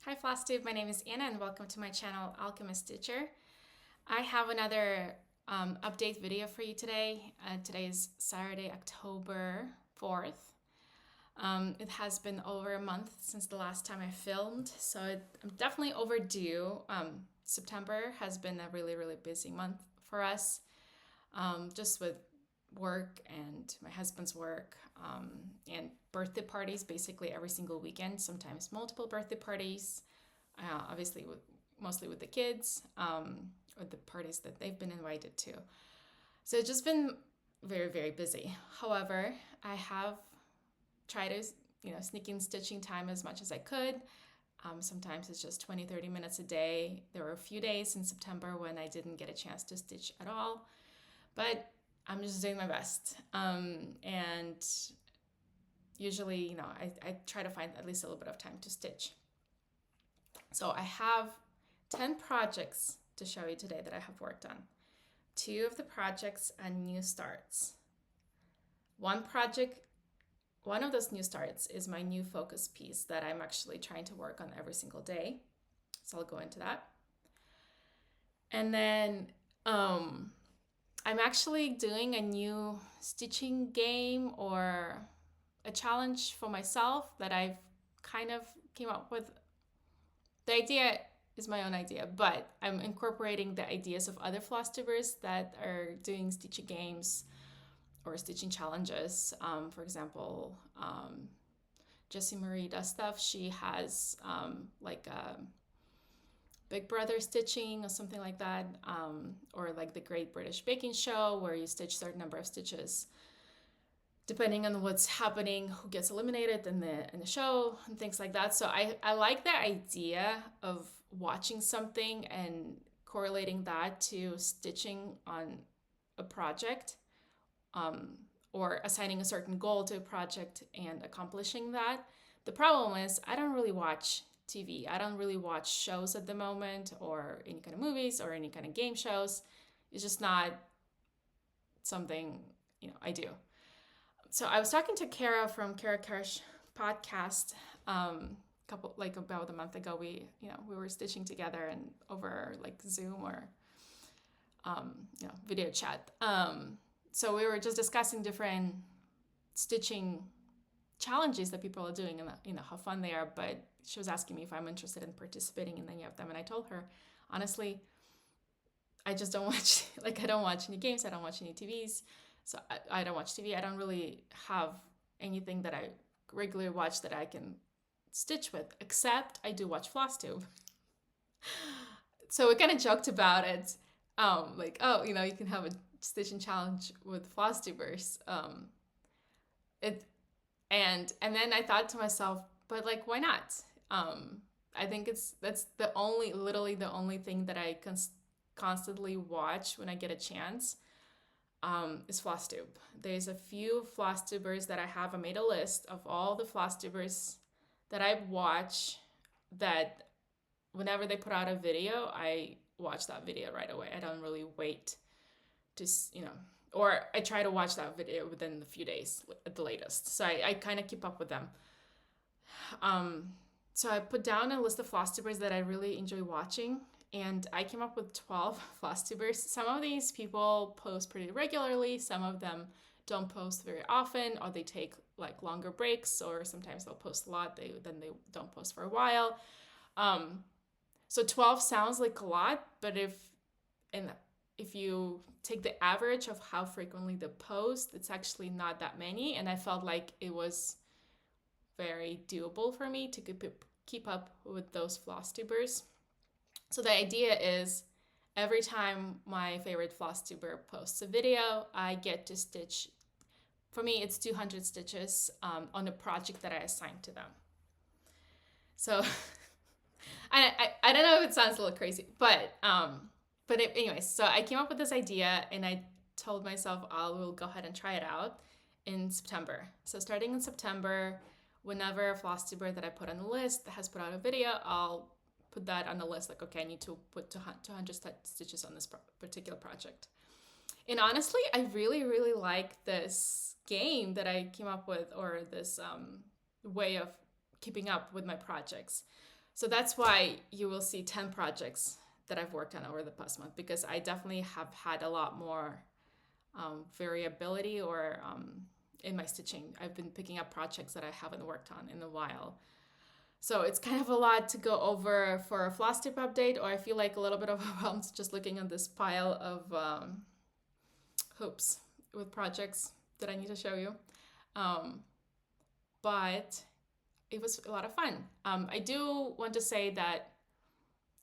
Hi FlossTube, my name is Anna and welcome to my channel Alchemist Stitcher. I have another update video for you today. Today is Saturday, October 4th. It has been over a month since the last time I filmed, so I'm definitely overdue. September has been a really busy month for us, just with work and my husband's work and birthday parties basically every single weekend, sometimes multiple birthday parties, obviously mostly with the kids, or the parties that they've been invited to. So it's just been very busy. However, I have tried to sneak in stitching time as much as I could. Sometimes it's just 20-30 minutes a day. There were a few days in September when I didn't get a chance to stitch at all, but I'm just doing my best. And usually, I try to find at least a little bit of time to stitch. So I have 10 projects to show you today that I have worked on. 2 of the projects are new starts. One of those new starts is my new focus piece that I'm actually trying to work on every single day. So I'll go into that. And then I'm actually doing a new stitching game or a challenge for myself that I've kind of came up with. The idea is my own idea, but I'm incorporating the ideas of other floss tubers that are doing stitching games or stitching challenges. For example, Jessie Marie does stuff. She has like a Big Brother stitching or something like that, or like the Great British Baking Show where you stitch a certain number of stitches depending on what's happening, who gets eliminated in the show and things like that. So I like the idea of watching something and correlating that to stitching on a project, or assigning a certain goal to a project and accomplishing that. The problem is I don't really watch TV. I don't really watch shows at the moment, or any kind of movies or any kind of game shows. It's just not something I do. So I was talking to Kara from Kara Kersh podcast about a month ago. We were stitching together and over like Zoom or video chat. So we were just discussing different stitching challenges that people are doing and how fun they are. But she was asking me if I'm interested in participating in any of them, and I told her honestly, I just don't watch I don't watch any games. I don't watch any TVs. So I don't watch TV. I don't really have anything that I regularly watch that I can stitch with, except I do watch FlossTube. So we kind of joked about it. You can have a stitching challenge with FlossTubers. And then I thought to myself, but why not? I think that's literally the only thing that I constantly watch when I get a chance. Is FlossTube. There's a few FlossTubers that I have. I made a list of all the FlossTubers that I watch, that whenever they put out a video, I watch that video right away. I don't really wait to, or I try to watch that video within a few days at the latest. So I kind of keep up with them. So I put down a list of FlossTubers that I really enjoy watching, and I came up with 12 FlossTubers. Some of these people post pretty regularly. Some of them don't post very often, or they take longer breaks, or sometimes they'll post a lot. Then they don't post for a while. So 12 sounds like a lot, but if you take the average of how frequently they post, it's actually not that many. And I felt like it was very doable for me to keep up with those FlossTubers. So the idea is every time my favorite FlossTuber posts a video, I get to stitch. For me, it's 200 stitches on a project that I assigned to them. So I don't know if it sounds a little crazy, but anyways, so I came up with this idea and I told myself I will go ahead and try it out in September. So starting in September, whenever a FlossTuber that I put on the list has put out a video, I'll put that on the list. I need to put 200 stitches on this particular project. And honestly, I really like this game that I came up with, or this way of keeping up with my projects. So that's why you will see 10 projects that I've worked on over the past month, because I definitely have had a lot more variability or in my stitching. I've been picking up projects that I haven't worked on in a while. So it's kind of a lot to go over for a FlossTube update, or I feel like a little bit overwhelmed just looking at this pile of hoops with projects that I need to show you. But it was a lot of fun. I do want to say that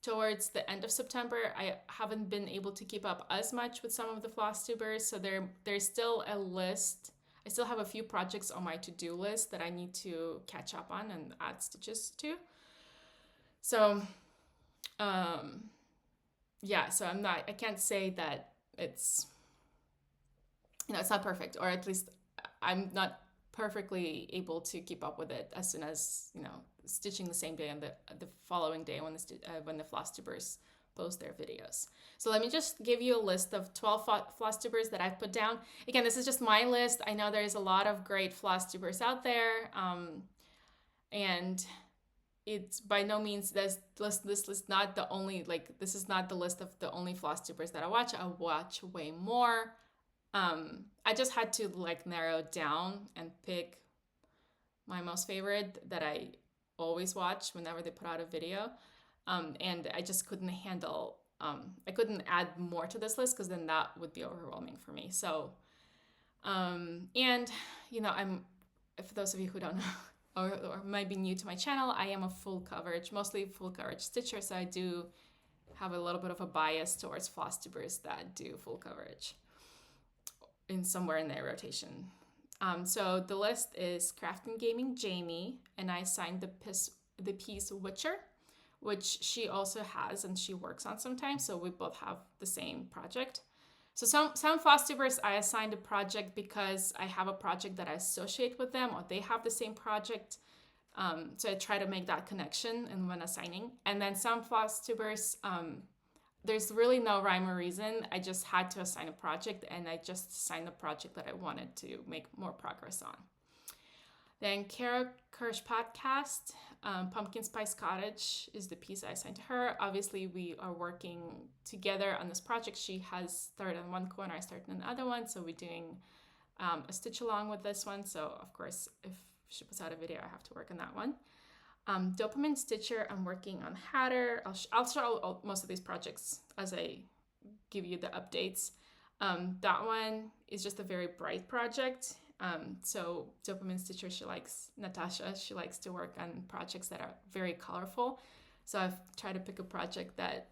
towards the end of September, I haven't been able to keep up as much with some of the FlossTubers, so there's still a list. I still have a few projects on my to-do list that I need to catch up on and add stitches to. So, yeah, so I can't say that it's, it's not perfect, or at least I'm not perfectly able to keep up with it as soon as, stitching the same day and the following day when the FlossTubers post their videos. So let me just give you a list of 12 FlossTubers that I've put down. Again, this is just my list. I know there's a lot of great FlossTubers out there, and it's by no means this list is not the only, this is not the list of the only FlossTubers that I watch. I watch way more. I just had to narrow it down and pick my most favorite that I always watch whenever they put out a video. And I just couldn't handle, I couldn't add more to this list because then that would be overwhelming for me. So, and, for those of you who don't know, or might be new to my channel, I am a mostly full coverage stitcher. So I do have a little bit of a bias towards FlossTubers that do full coverage somewhere in their rotation. So the list is Craft and Gaming Jamie, and I assigned the piece Witcher, which she also has and she works on sometimes, so we both have the same project. So some FlossTubers I assigned a project because I have a project that I associate with them, or they have the same project. So I try to make that connection and when assigning. And then some FlossTubers, there's really no rhyme or reason. I just had to assign a project, and I just assigned the project that I wanted to make more progress on. Then Kara Kirsch Podcast, Pumpkin Spice Cottage is the piece I assigned to her. Obviously, we are working together on this project. She has started on one corner, I started on the other one. So we're doing a stitch along with this one. So of course, if she puts out a video, I have to work on that one. Dopamine Stitcher, I'm working on Hatter. I'll show most of these projects as I give you the updates. That one is just a very bright project. So Dopamine Stitcher, Natasha, she likes to work on projects that are very colorful. So I've tried to pick a project that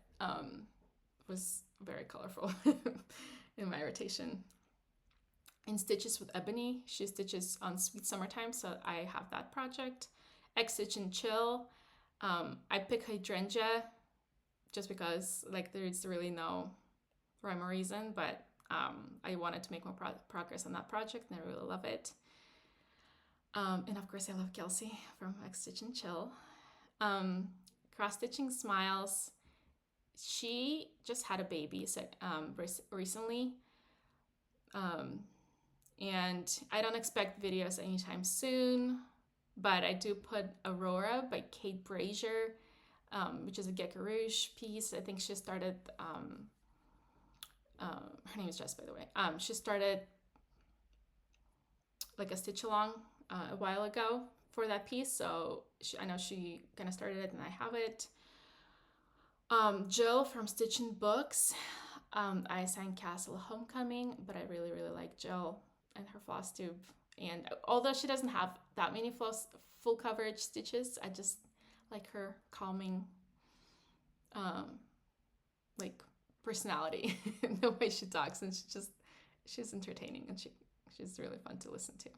was very colorful in my rotation. In Stitches with Ebony, she stitches on Sweet Summertime, so I have that project. Stitchandchill, I pick Hydrangea just because there's really no rhyme or reason, but I wanted to make more progress on that project, and I really love it. And of course I love Kelsey from Stitchandchill. Cross Stitching Smiles, she just had a baby recently, and I don't expect videos anytime soon. But I do put Aurora by Kate Brazier, which is a Gecko Rouge piece. I think she started, her name is Jess, by the way. She started a stitch along a while ago for that piece. So I know she kind of started it and I have it. Jill from Stitchin' Books. I assigned Castle Homecoming, but I really, really like Jill and her FlossTube. And although she doesn't have that many full coverage stitches, I just like her calming, personality in the way she talks, and she's entertaining, and she's really fun to listen to.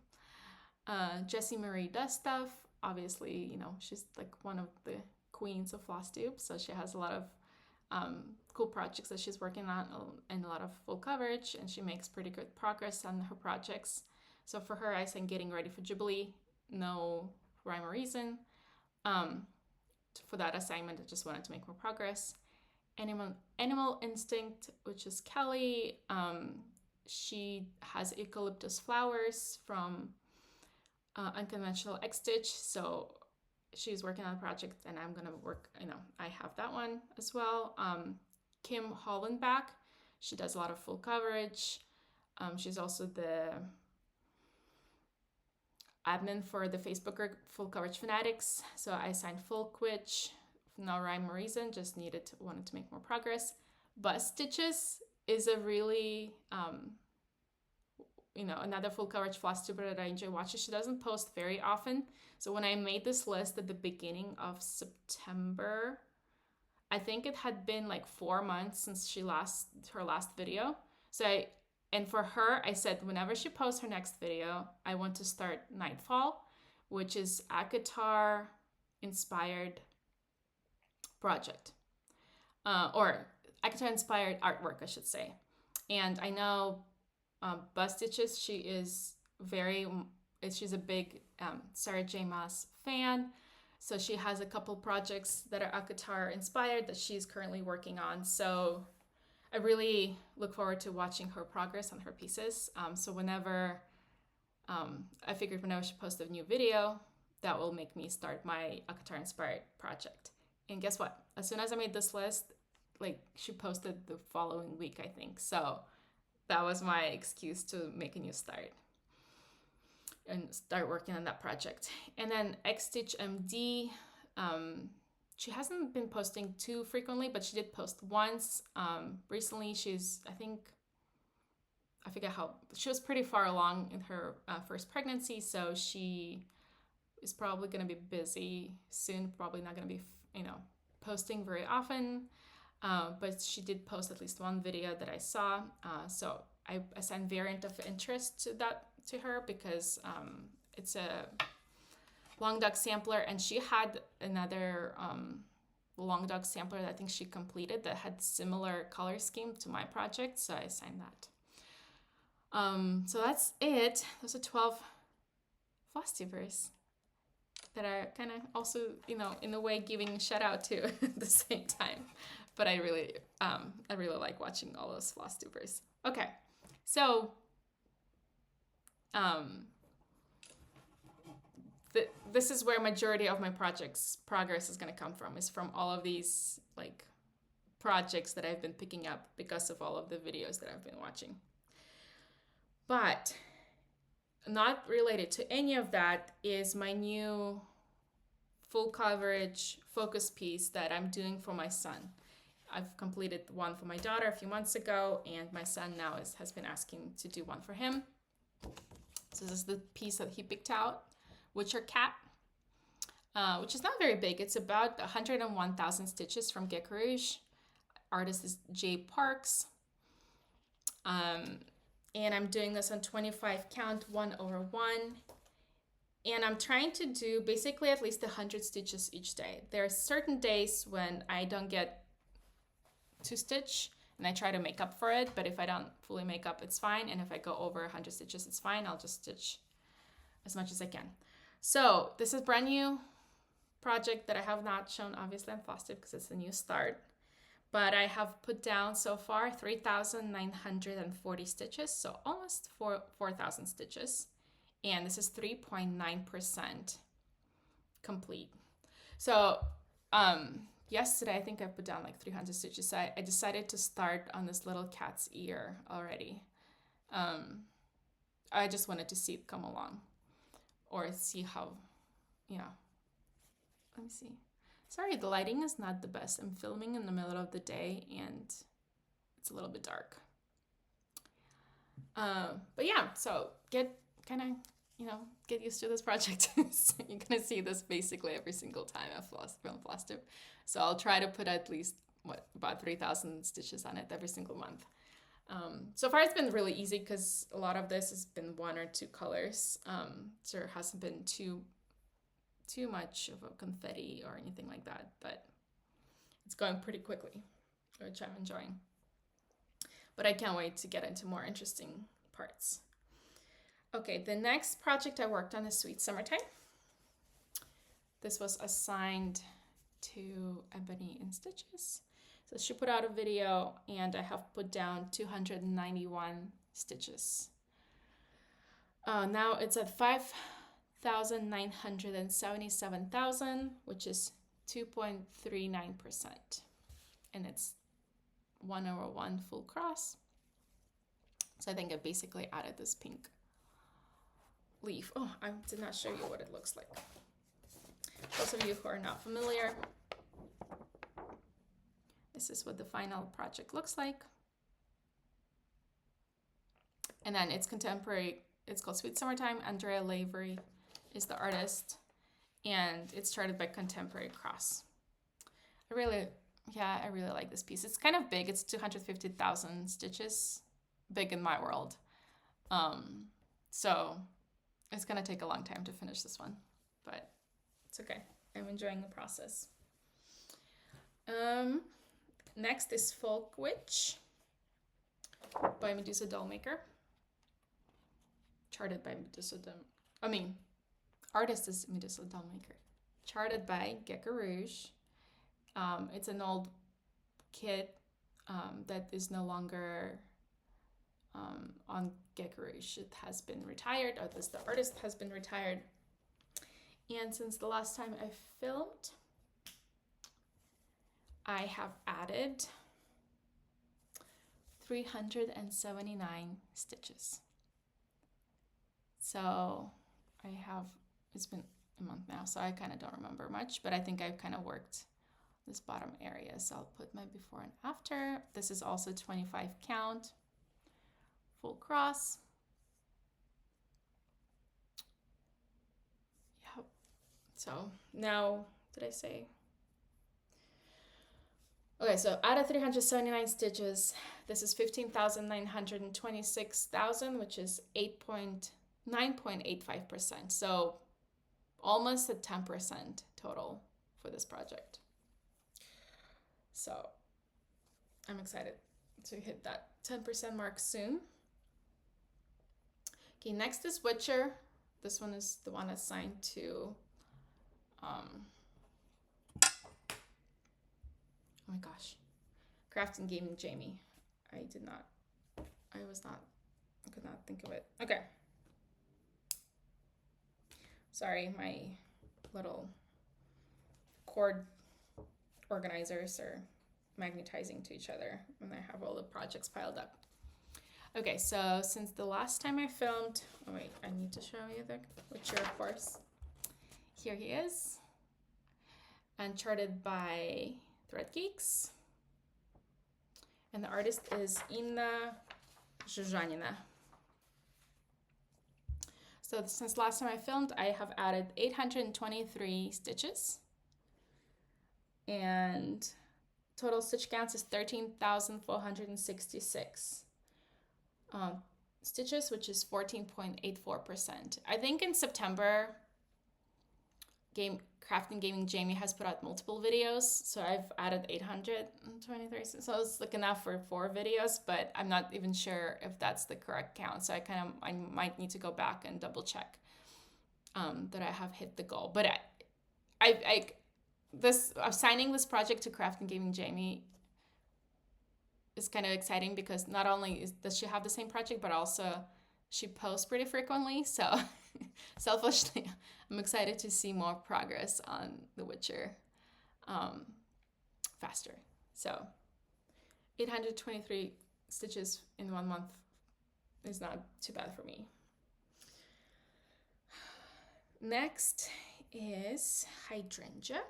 Jessie Marie does stuff. Obviously, she's one of the queens of FlossTube, so she has a lot of cool projects that she's working on and a lot of full coverage, and she makes pretty good progress on her projects. So for her, I sang Getting Ready for Jubilee, no rhyme or reason. For that assignment, I just wanted to make more progress. Animal Instinct, which is Kelly. She has eucalyptus flowers from Unconventional X Stitch. So she's working on a project, and I'm gonna work, I have that one as well. Kim Hollenbach, she does a lot of full coverage. She's also the admin for the Facebook group Full Coverage Fanatics. So I signed full quitch, no rhyme or reason, just wanted to make more progress. Bust Stitches is a really, another full coverage floss tuber that I enjoy watching. She doesn't post very often. So when I made this list at the beginning of September, I think it had been like 4 months since her last video. And for her, I said whenever she posts her next video, I want to start Nightfall, which is a guitar inspired project, or a guitar inspired artwork, I should say. And I know Bust Stitches, she's a big Sarah J. Maas fan. So she has a couple projects that are guitar inspired that she's currently working on. So I really look forward to watching her progress on her pieces. So I figured whenever she posts a new video, that will make me start my guitar inspired project. And guess what? As soon as I made this list, she posted the following week, I think. So that was my excuse to make a new start and start working on that project. And then Xstitch MD, she hasn't been posting too frequently, but she did post once. Recently, she was pretty far along in her first pregnancy, so she is probably going to be busy soon, probably not going to be, posting very often. But she did post at least one video that I saw. So I assigned variant of interest to her because it's a long dog sampler, and she had another long dog sampler that I think she completed that had similar color scheme to my project, so I assigned that. So that's it. Those are 12 FlossTubers that are kind of also, in a way giving shout out to at the same time. But I really like watching all those FlossTubers. Okay, so this is where majority of my project's progress is going to come from, is from all of these projects that I've been picking up because of all of the videos that I've been watching. But not related to any of that is my new full coverage focus piece that I'm doing for my son. I've completed one for my daughter a few months ago, and my son now has been asking to do one for him. So this is the piece that he picked out, Witcher Cat, which is not very big. It's about 101,000 stitches from Geek Rouge. Artist is Jay Parks. And I'm doing this on 25 count, 1/1. And I'm trying to do basically at least 100 stitches each day. There are certain days when I don't get to stitch, and I try to make up for it, but if I don't fully make up, it's fine. And if I go over 100 stitches, it's fine. I'll just stitch as much as I can. So this is a brand new project that I have not shown obviously on FlossTube because it's a new start. But I have put down so far 3,940 stitches, so almost 4,000 stitches. And this is 3.9% complete. So yesterday, I think I put down like 300 stitches. I decided to start on this little cat's ear already. I just wanted to see it come along, or see how, let me see. Sorry, the lighting is not the best. I'm filming in the middle of the day and it's a little bit dark. But yeah, so get used to this project. So you're gonna see this basically every single time I film FlossTube. So I'll try to put at least about 3,000 stitches on it every single month. So far it's been really easy because a lot of this has been 1 or 2 colors. So there hasn't been too much of a confetti or anything like that, but it's going pretty quickly, which I'm enjoying. But I can't wait to get into more interesting parts. Okay, the next project I worked on is Sweet Summertime. This was assigned to Ebony in Stitches. So she put out a video and I have put down 291 stitches. Now it's at 15,977,000, which is 2.39%. And it's 1/1 full cross. So I think I basically added this pink leaf. Oh, I did not show you what it looks like. Those of you who are not familiar, this is what the final project looks like. And then it's contemporary. It's called Sweet Summertime. Andrea Lavery is the artist, and it's charted by Contemporary Cross. I really like this piece. It's kind of big. It's 250,000 stitches, big in my world. So it's gonna take a long time to finish this one, but it's okay. I'm enjoying the process. Next is Folk Witch by Medusa Dollmaker. Charted by Medusa artist is Medusa Dollmaker. Charted by Gecko Rouge. It's an old kit that is no longer on Gecko Rouge. It has been retired, or the artist has been retired. And since the last time I filmed, I have added 379 stitches. So it's been a month now, so I kind of don't remember much, but I think I've kind of worked this bottom area. So I'll put my before and after. This is also 25 count, full cross. Yep. So now, did I say? Okay, so out of 379 stitches, this is 15,926,000, which is 9.85%. So almost a 10% total for this project. So I'm excited to hit that 10% mark soon. Okay, next is Witcher. This one is the one assigned to, oh my gosh, Craft and Gaming Jamie. I could not think of it. Okay. Sorry, my little cord organizers are magnetizing to each other when I have all the projects piled up. Okay, so since the last time I filmed, oh wait, I need to show you the Witcher, of course. Here he is, and charted by Thread Geeks. And the artist is Inna Zhuzhanina. So since last time I filmed, I have added 823 stitches. And total stitch counts is 13,466 stitches, which is 14.84%. I think in September, Craft and Gaming Jamie has put out multiple videos, so I've added 823, so it's like enough for 4 videos, but I'm not even sure if that's the correct count, so I might need to go back and double check that I have hit the goal. But assigning this project to Craft and Gaming Jamie is kind of exciting because not only does she have the same project, but also she posts pretty frequently, so selfishly, I'm excited to see more progress on The Witcher faster. So 823 stitches in 1 month is not too bad for me. Next is Hydrangea.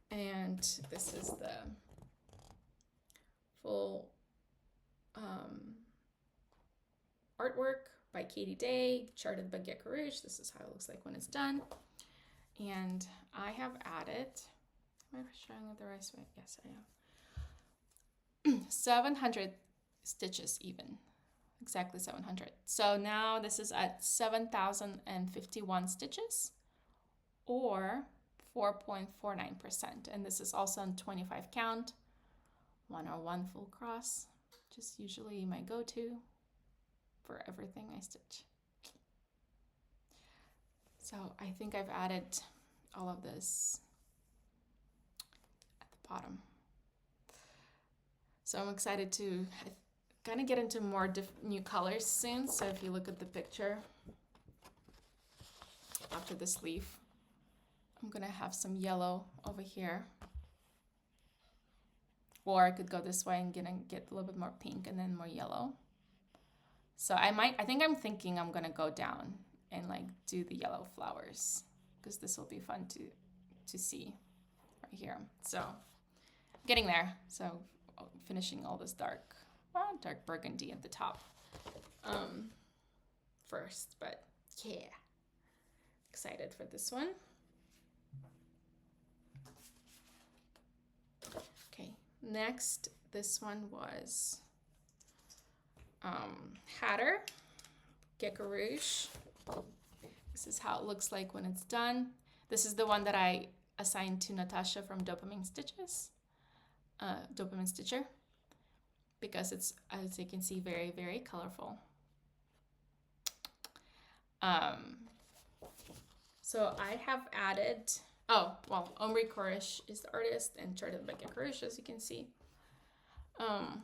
And this is the full artwork by Katie Day, charted by Gecko Rouge. This is how it looks like when it's done. And I have added, am I showing it the right way? Yes, I am. 700 stitches even, exactly 700. So now this is at 7,051 stitches, or 4.49%. And this is also on 25 count, 101 full cross, which is usually my go-to for everything I stitch. So I think I've added all of this at the bottom. So I'm excited to gonna get into more new colors soon. So if you look at the picture after this leaf, I'm gonna have some yellow over here. Or I could go this way and get a little bit more pink and then more yellow. So I'm thinking I'm gonna go down and like do the yellow flowers because this will be fun to see right here. So getting there. So finishing all this dark burgundy at the top first, but yeah, excited for this one. Okay, next, this one was Hatter Gecko Rouge. This is how it looks like when it's done. This is the one that I assigned to Natasha from Dopamine Stitcher, because it's, as you can see, very, very colorful. So I have added, Omri Korish is the artist and charted by Gecko Rouge, as you can see. I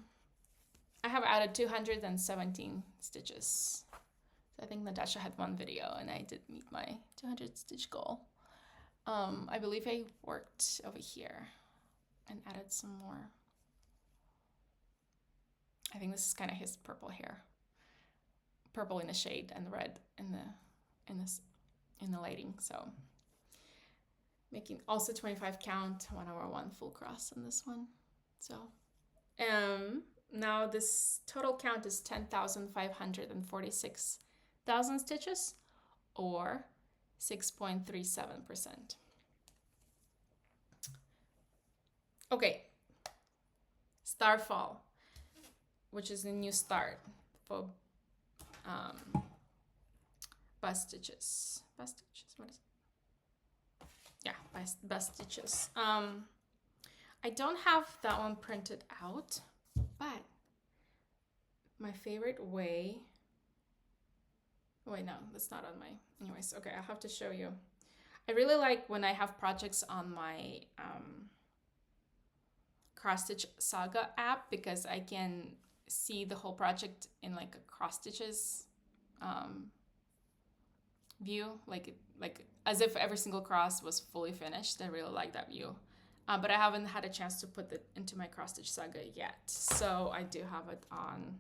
have added 217 stitches. So I think Natasha had one video and I did meet my 200 stitch goal. I believe I worked over here and added some more. I think this is kind of his purple hair. Purple in the shade and red in the lighting. So making also 25 count, 1 hour 1 full cross on this one. So now this total count is 10,546,000 stitches, or 6.37%. Okay, Starfall, which is a new start for bust stitches. Bust stitches, what is it? Yeah, bust stitches. I don't have that one printed out, but my favorite way, wait, no, that's not on my, anyways, okay, I'll have to show you. I really like when I have projects on my Cross Stitch Saga app, because I can see the whole project in like a cross stitches view, like as if every single cross was fully finished. I really like that view. But I haven't had a chance to put it into my Cross Stitch Saga yet. So I do have it on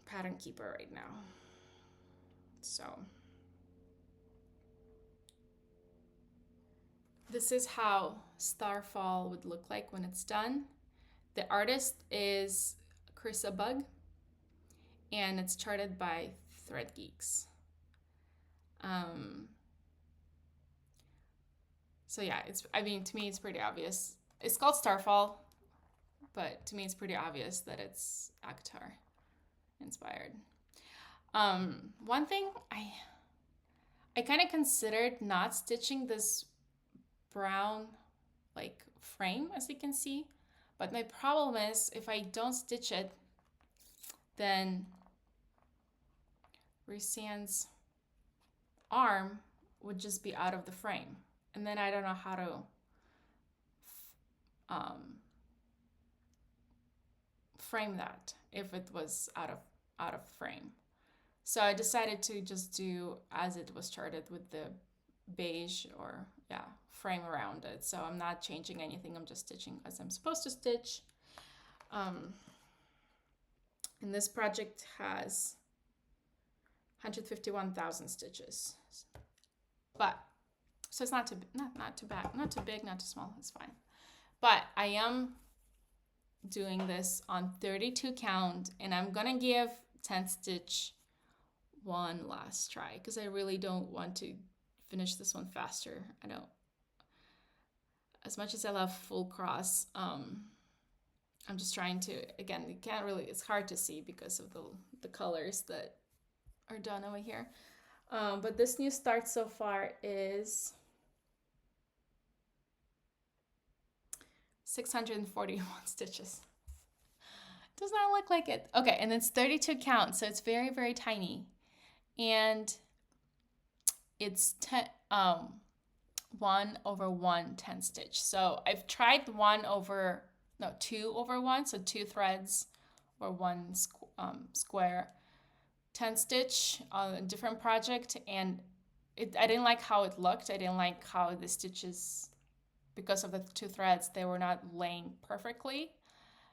Pattern Keeper right now. So this is how Starfall would look like when it's done. The artist is Carissa Bug, and it's charted by Thread Geeks. So yeah, to me it's pretty obvious. It's called Starfall, but to me it's pretty obvious that it's ACOTAR inspired. One thing I kind of considered not stitching this brown like frame, as you can see, but my problem is if I don't stitch it, then Risan's arm would just be out of the frame, and then I don't know how to frame that if it was out of frame. So I decided to just do as it was charted with the beige or frame around it. So I'm not changing anything, I'm just stitching as I'm supposed to stitch. And this project has 151,000 stitches, but so it's not too bad, not too big, not too small, it's fine. But I am doing this on 32 count, and I'm gonna give 10 stitch one last try because I really don't want to finish this one faster. I don't, as much as I love full cross, I'm just trying to, again, you can't really, it's hard to see because of the colors that are done over here. But this new start so far is 641 stitches. Does not look like it. Okay, and it's 32 count, so it's very, very tiny. And it's 1/1 10 stitch. So I've tried 1/1 no, 2 over 1, so 2 threads or 1 square 10 stitch on a different project, and I didn't like how it looked. I didn't like how the stitches, because of the 2 threads, they were not laying perfectly,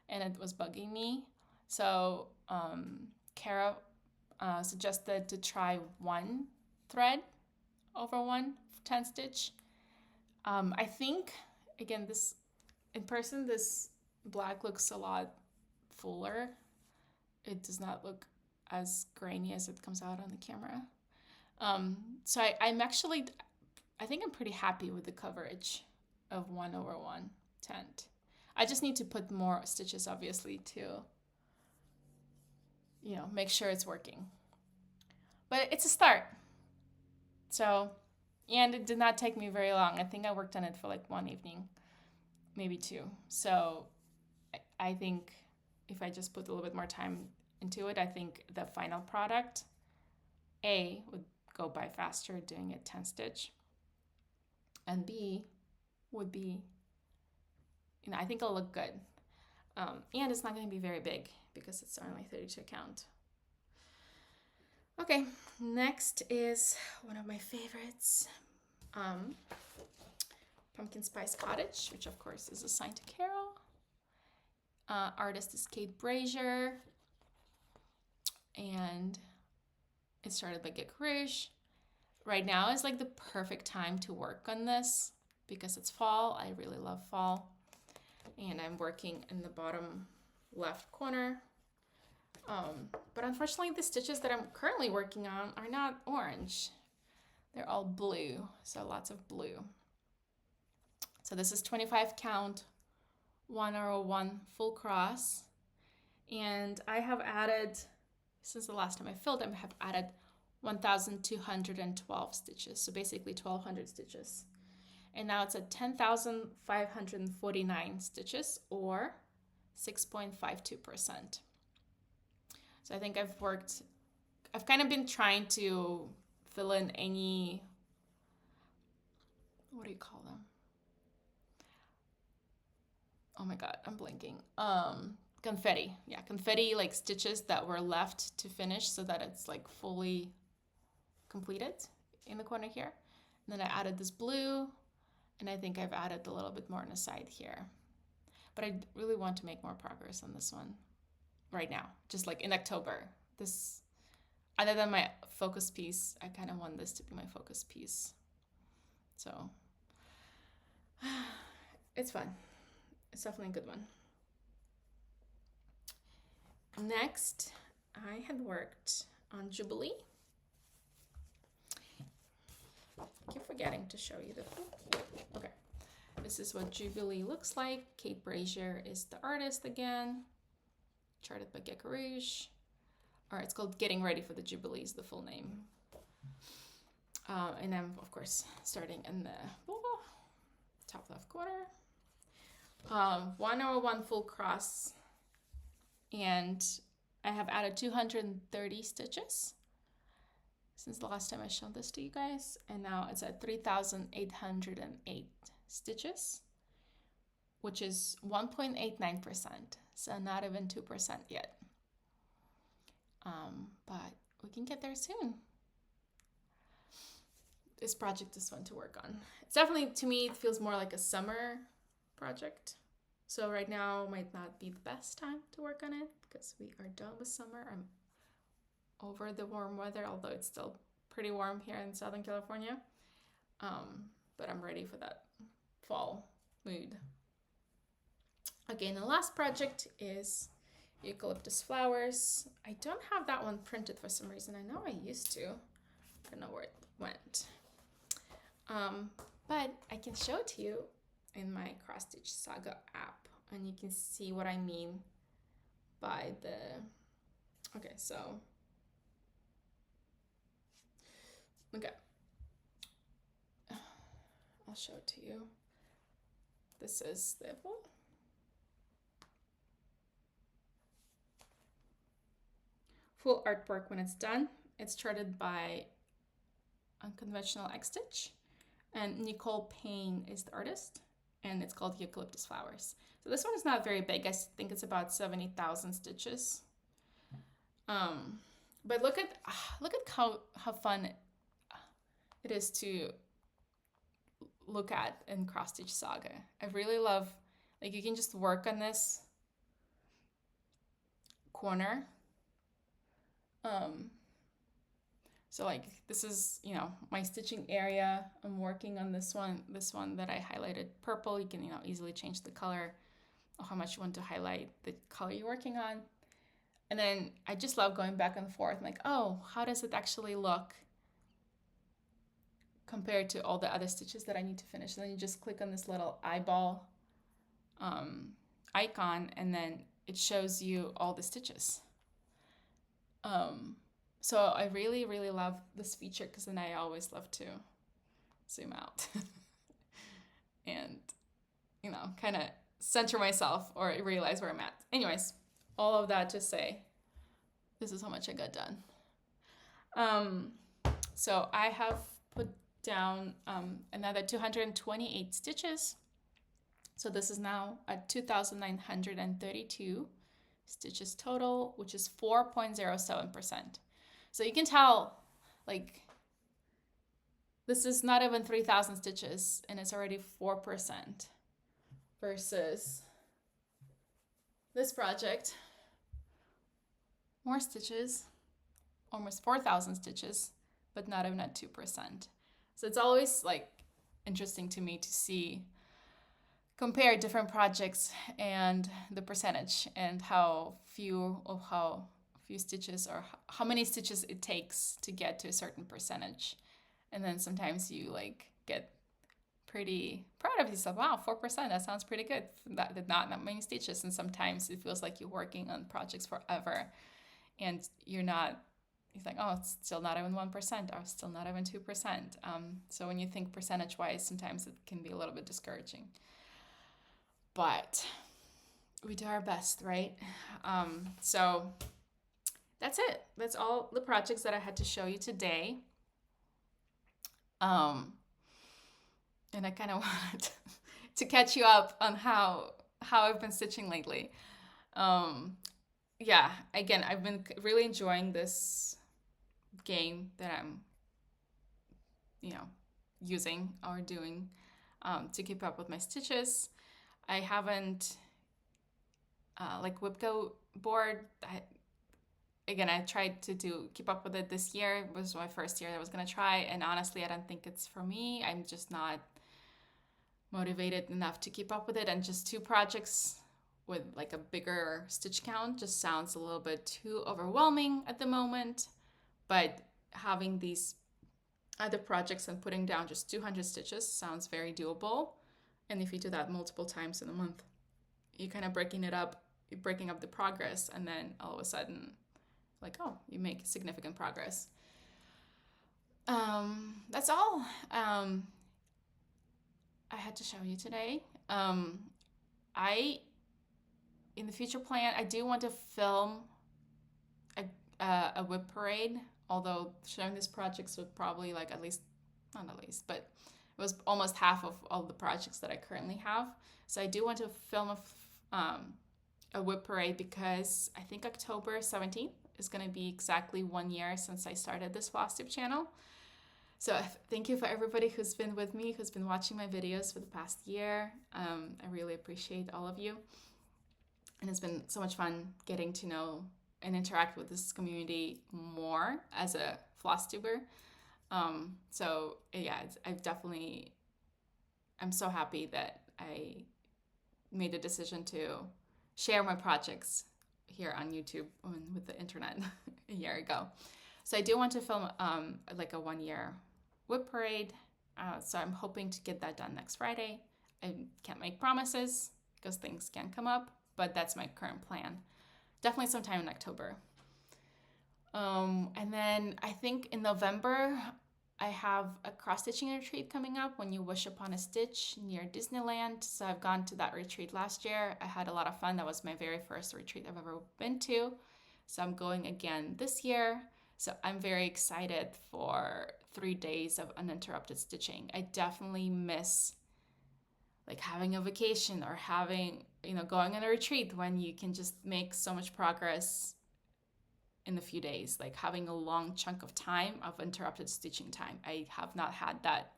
and it was bugging me. So Kara suggested to try 1 thread over 1 10 stitch. I think, again, this in person, this black looks a lot fuller. It does not look as grainy as it comes out on the camera. So I'm actually, I think I'm pretty happy with the coverage of 1 over 1 tent. I just need to put more stitches, obviously, to, you know, make sure it's working. But it's a start. So, and it did not take me very long. I think I worked on it for like 1 evening, maybe 2. So I think if I just put a little bit more time into it, I think the final product, A, would go by faster doing it 10 stitch, and B would be, you know, I think it'll look good. And it's not going to be very big because it's only 32 count. Okay, next is one of my favorites, Pumpkin Spice Cottage, which of course is assigned to Carol. Artist is Kate Brazier, and it's started by Geek Rouge. Right now is like the perfect time to work on this because it's fall. I really love fall. And I'm working in the bottom left corner. But unfortunately, the stitches that I'm currently working on are not orange. They're all blue, so lots of blue. So this is 25 count, 101 full cross. And I have added, since the last time I filled, I have added 1,212 stitches, so basically 1,200 stitches. And now it's at 10,549 stitches, or 6.52%. So I think I've kind of been trying to fill in any, what do you call them? Oh my God, I'm blanking. Confetti. Yeah, confetti like stitches that were left to finish so that it's like fully completed in the corner here. And then I added this blue, and I think I've added a little bit more on the side here. But I really want to make more progress on this one right now, just like in October. This, other than my focus piece, I kind of want this to be my focus piece. So it's fun. It's definitely a good one. Next, I had worked on Jubilee. I keep forgetting to show you the, okay. This is what Jubilee looks like. Kate Brazier is the artist again. Charted by Geek Rouge. Or it's called Getting Ready for the Jubilee is the full name. And I'm, of course, starting in the top left corner. 101 full cross. And I have added 230 stitches since the last time I showed this to you guys. And now it's at 3,808 stitches, which is 1.89%. So not even 2% yet. But we can get there soon. This project is fun to work on. It's definitely, to me, it feels more like a summer project. So right now might not be the best time to work on it because we are done with summer. I'm over the warm weather, although it's still pretty warm here in Southern California. But I'm ready for that fall mood. Again, the last project is Eucalyptus Flowers. I don't have that one printed for some reason. I know I used to. I don't know where it went. But I can show it to you in my Cross Stitch Saga app, and you can see what I mean by the, okay, so, okay, I'll show it to you. This is the full artwork when it's done. It's charted by Unconventional X Stitch, and Nicole Payne is the artist. and it's called Eucalyptus Flowers. So this one is not very big. I think it's about 70,000 stitches. But look at how fun it is to look at in Cross Stitch Saga. I really love, like, you can just work on this corner. So like this is, you know, my stitching area. I'm working on this one that I highlighted purple. You can, you know, easily change the color or how much you want to highlight the color you're working on. And then I just love going back and forth. I'm like, oh, how does it actually look compared to all the other stitches that I need to finish? And then you just click on this little eyeball icon, and then it shows you all the stitches. So I really, really love this feature because then I always love to zoom out and, you know, kind of center myself or realize where I'm at. Anyways, all of that to say, this is how much I got done. So I have put down another 228 stitches. So this is now at 2,932 stitches total, which is 4.07%. So you can tell, like, this is not even 3,000 stitches and it's already 4% versus this project, more stitches, almost 4,000 stitches, but not even at 2%. So it's always like interesting to me to see, compare different projects and the percentage and how few stitches or how many stitches it takes to get to a certain percentage. And then sometimes you like get pretty proud of yourself. Wow, 4%, that sounds pretty good. Not that many stitches. And sometimes it feels like you're working on projects forever and you're like, oh, it's still not even 1% or still not even 2%. So when you think percentage wise, sometimes it can be a little bit discouraging. But we do our best, right? So that's it. That's all the projects that I had to show you today. And I kind of wanted to catch you up on how I've been stitching lately. Yeah, again, I've been really enjoying this game that I'm, you know, using or doing to keep up with my stitches. I haven't, like Whipco board, I tried to keep up with it this year. It was my first year that I was going to try, and honestly, I don't think it's for me. I'm just not motivated enough to keep up with it, and just 2 projects with like a bigger stitch count just sounds a little bit too overwhelming at the moment. But having these other projects and putting down just 200 stitches sounds very doable. And if you do that multiple times in a month, you're kind of breaking up the progress, and then all of a sudden, like, oh, you make significant progress. That's all I had to show you today. In the future plan, I do want to film a whip parade, although showing these projects would probably like not at least, but it was almost half of all the projects that I currently have. So I do want to film a whip parade because I think October 17th is going to be exactly 1 year since I started this FlossTube channel. So thank you for everybody who's been with me, who's been watching my videos for the past year. I really appreciate all of you. And it's been so much fun getting to know and interact with this community more as a FlossTuber. So yeah, I'm so happy that I made the decision to share my projects here on YouTube and with the internet a year ago. So I do want to film like a 1 year whip parade. So I'm hoping to get that done next Friday. I can't make promises because things can come up, but that's my current plan. Definitely sometime in October. And then I think in November, I have a cross-stitching retreat coming up, When You Wish Upon a Stitch, near Disneyland. So I've gone to that retreat last year. I had a lot of fun. That was my very first retreat I've ever been to. So I'm going again this year. So I'm very excited for 3 days of uninterrupted stitching. I definitely miss like having a vacation or having, going on a retreat when you can just make so much progress in a few days, like having a long chunk of time of interrupted stitching time. I have not had that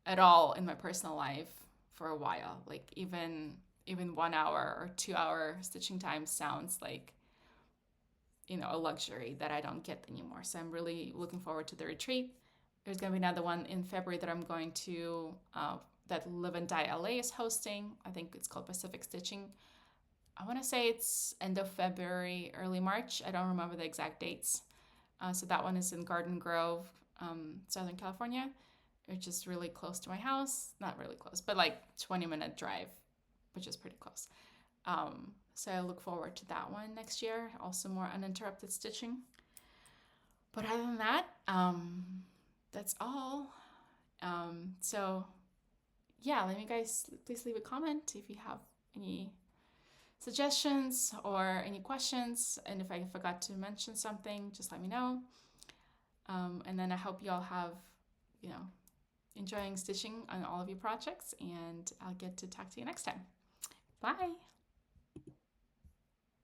at all in my personal life for a while. Like even 1 hour or 2 hour stitching time sounds like, a luxury that I don't get anymore. So I'm really looking forward to the retreat. There's going to be another one in February that I'm going to, that Live and Die LA is hosting. I think it's called Pacific Stitching. I want to say it's end of February, early March. I don't remember the exact dates. So that one is in Garden Grove, Southern California, which is really close to my house. Not really close, but like 20-minute drive, which is pretty close. So I look forward to that one next year. Also more uninterrupted stitching. But other than that, that's all. So yeah, let me guys please leave a comment if you have any suggestions or any questions. And if I forgot to mention something, just let me know. And then I hope you all have, enjoying stitching on all of your projects, and I'll get to talk to you next time. Bye.